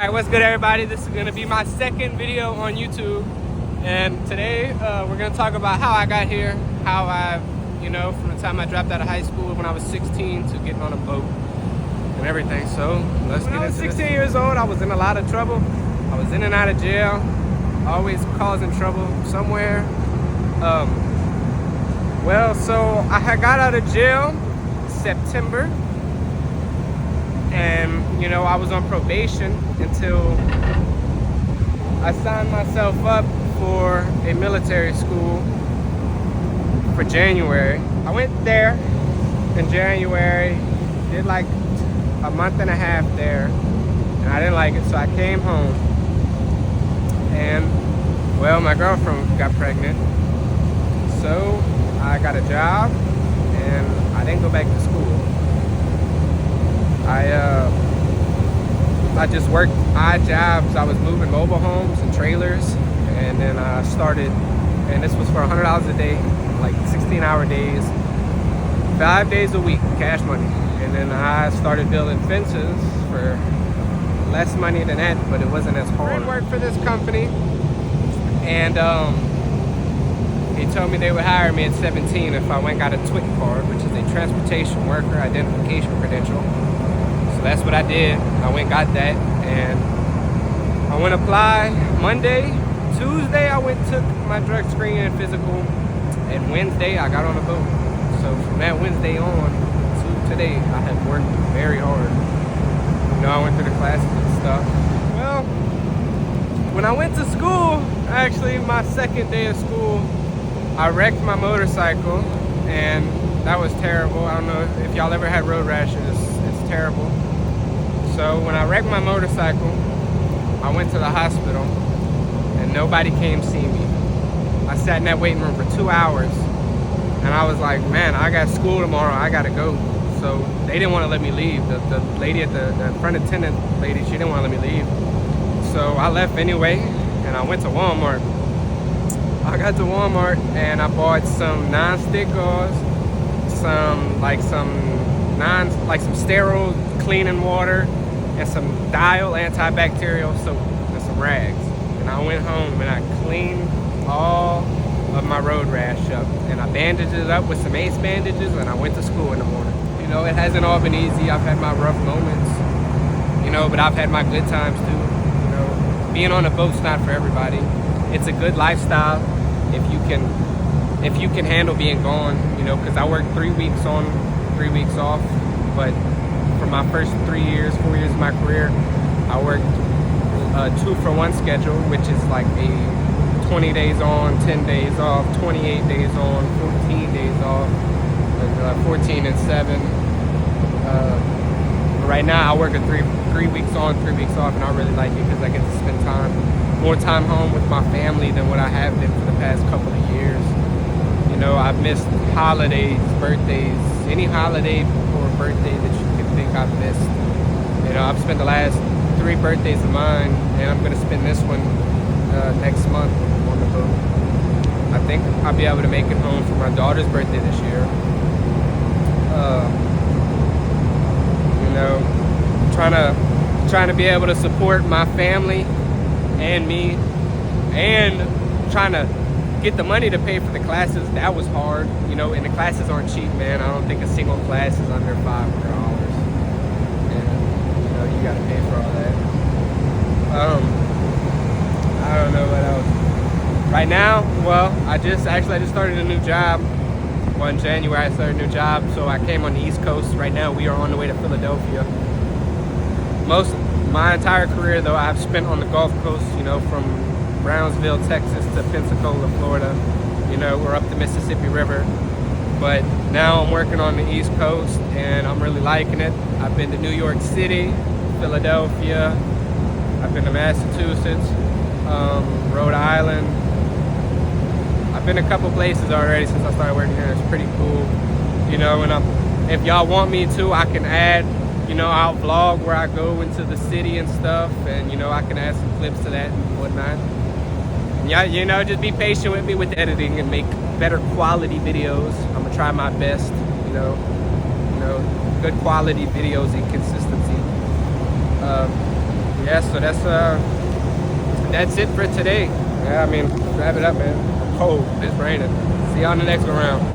Alright, what's good everybody? This is going to be my second video on YouTube, and today we're going to talk about how I got here, how I, from the time I dropped out of high school when I was 16 to getting on a boat and everything. So let's get into this. When I was 16 years old, I was in a lot of trouble. I was in and out of jail, always causing trouble somewhere. So I had got out of jail September, and I was on probation until I signed myself up for a military school for January. I went there in January, did like a month and a half there, and I didn't like it, so I came home. And well, my girlfriend got pregnant, so I got a job and I didn't go back to school. I just worked odd jobs. I was moving mobile homes and trailers, and then I started, and this was for $100 a day, like 16-hour days, 5 days a week, cash money. And then I started building fences for less money than that, but it wasn't as hard. I worked for this company, and he told me they would hire me at 17 if I went and got a TWIC card, which is a transportation worker identification credential. So that's what I did. I went and got that, and I went apply Monday. Tuesday I went took my drug screen and physical, and Wednesday I got on a boat. So from that Wednesday on to today, I have worked very hard. I went through the classes and stuff. Well, when I went to school, actually my second day of school, I wrecked my motorcycle, and that was terrible. I don't know if y'all ever had road rashes. It's terrible. So when I wrecked my motorcycle, I went to the hospital and nobody came see me. I sat in that waiting room for 2 hours, and I was like, man, I got school tomorrow, I gotta go. So they didn't want to let me leave. The lady at the front attendant lady, she didn't want to let me leave. So I left anyway, and I went to Walmart. I got to Walmart and I bought some non-stick gauze, some sterile cleaning water, and some Dial antibacterial soap and some rags. And I went home and I cleaned all of my road rash up, and I bandaged it up with some ACE bandages, and I went to school in the morning. It hasn't all been easy. I've had my rough moments, but I've had my good times too. Being on a boat's not for everybody. It's a good lifestyle if you can handle being gone, because I worked 3 weeks on, 3 weeks off. But for my first 4 years of my career, I worked 2-for-1 schedule, which is like a 20 days on, 10 days off, 28 days on, 14 days off, 14 and 7. Right now I work a 3 weeks on, 3 weeks off, and I really like it because I get to spend more time home with my family than what I have been for the past couple of years. I've missed holidays, birthdays, any holiday or birthday that you can think I've missed. I've spent the last 3 birthdays of mine, and I'm going to spend this one next month on the boat. I think I'll be able to make it home for my daughter's birthday this year. Trying to be able to support my family and me, and trying to get the money to pay for the classes. That was hard, and the classes aren't cheap, man. I don't think a single class is under $500, and you gotta pay for all that. I don't know what else. Right now, well, I just started a new job. Well, in January I started a new job, so I came on the East Coast. Right now we are on the way to Philadelphia. My entire career, though, I've spent on the Gulf Coast, from Brownsville, Texas to Pensacola, Florida, we're up the Mississippi River. But now I'm working on the East Coast, and I'm really liking it. I've been to New York City, Philadelphia, I've been to Massachusetts, Rhode Island. I've been a couple places already since I started working here. It's pretty cool, and if y'all want me to, I can add, I'll vlog where I go into the city and stuff, and I can add some clips to that and whatnot. Yeah, just be patient with me with the editing and make better quality videos. I'm gonna try my best, good quality videos and consistency. Yeah, so that's it for today. Yeah, I mean, wrap it up, man. Cold. It's raining. See you on the next go round.